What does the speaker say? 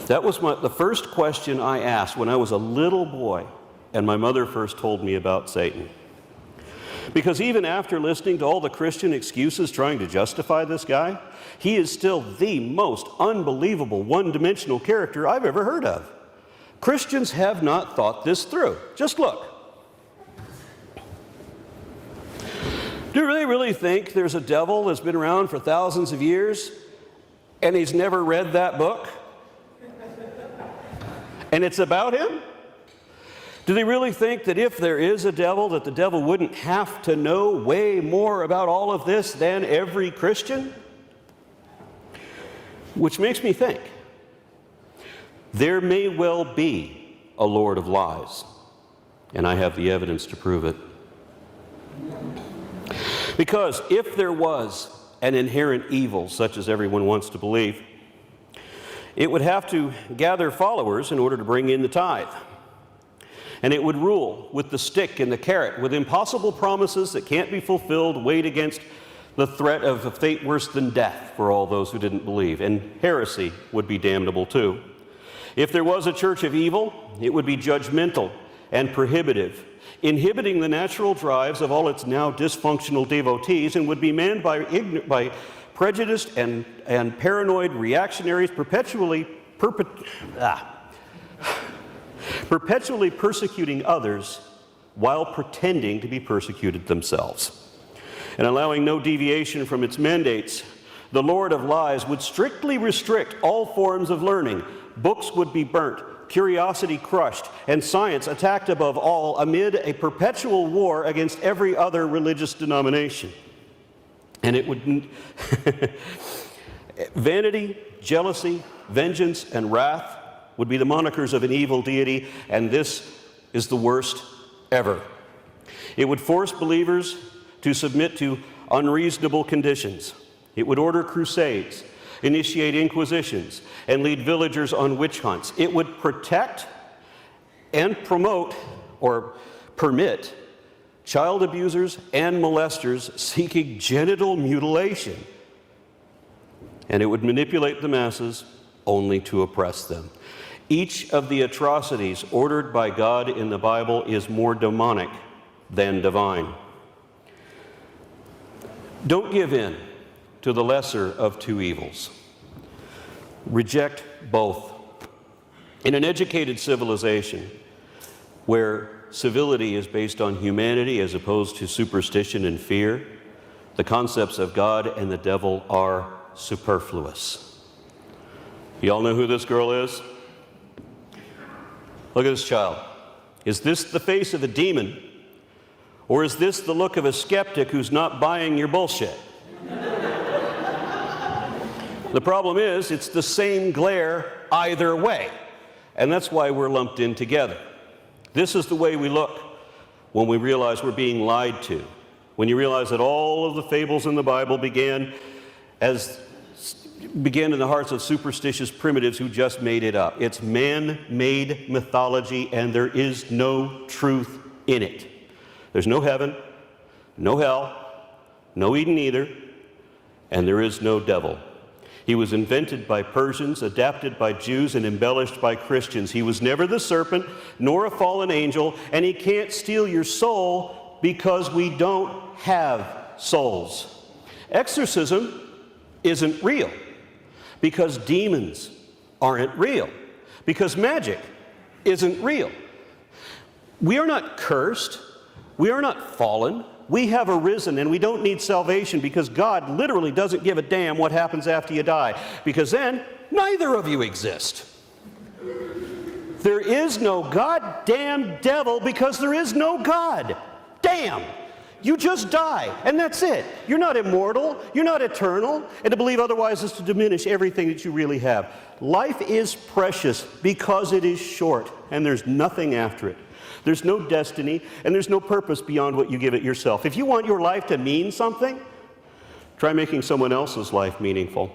That was the first question I asked when I was a little boy and my mother first told me about Satan. Because even after listening to all the Christian excuses trying to justify this guy, he is still the most unbelievable one-dimensional character I've ever heard of. Christians have not thought this through. Just look. Do they really think there's a devil that's been around for thousands of years and he's never read that book? And it's about him? Do they really think that if there is a devil, that the devil wouldn't have to know way more about all of this than every Christian? Which makes me think, there may well be a Lord of lies, and I have the evidence to prove it. Because if there was an inherent evil, such as everyone wants to believe, it would have to gather followers in order to bring in the tithe. And it would rule with the stick and the carrot, with impossible promises that can't be fulfilled, weighed against the threat of a fate worse than death for all those who didn't believe. And heresy would be damnable too. If there was a church of evil, it would be judgmental and prohibitive, inhibiting the natural drives of all its now dysfunctional devotees, and would be manned by prejudiced and paranoid reactionaries perpetually persecuting others while pretending to be persecuted themselves. And allowing no deviation from its mandates, the Lord of lies would strictly restrict all forms of learning. Books would be burnt, curiosity crushed, and science attacked above all amid a perpetual war against every other religious denomination. And it would vanity, jealousy, vengeance, and wrath would be the monikers of an evil deity, and this is the worst ever. It would force believers to submit to unreasonable conditions. It would order crusades, initiate inquisitions, and lead villagers on witch hunts. It would protect and promote or permit child abusers and molesters seeking genital mutilation. And it would manipulate the masses only to oppress them. Each of the atrocities ordered by God in the Bible is more demonic than divine. Don't give in to the lesser of two evils. Reject both. In an educated civilization where civility is based on humanity as opposed to superstition and fear, the concepts of God and the devil are superfluous. You all know who this girl is? Look at this child. Is this the face of a demon, or is this the look of a skeptic who's not buying your bullshit? The problem is, it's the same glare either way, and that's why we're lumped in together. This is the way we look when we realize we're being lied to, when you realize that all of the fables in the Bible began in the hearts of superstitious primitives who just made it up. It's man-made mythology, and there is no truth in it. There's no heaven, no hell, no Eden either, and there is no devil. He was invented by Persians, adapted by Jews, and embellished by Christians. He was never the serpent, nor a fallen angel, and he can't steal your soul because we don't have souls. Exorcism isn't real because demons aren't real, because magic isn't real. We are not cursed. We are not fallen. We have arisen, and we don't need salvation because God literally doesn't give a damn what happens after you die, because then neither of you exist. There is no goddamn devil because there is no God. Damn! You just die, and that's it. You're not immortal. You're not eternal. And to believe otherwise is to diminish everything that you really have. Life is precious because it is short, and there's nothing after it. There's no destiny, and there's no purpose beyond what you give it yourself. If you want your life to mean something, try making someone else's life meaningful.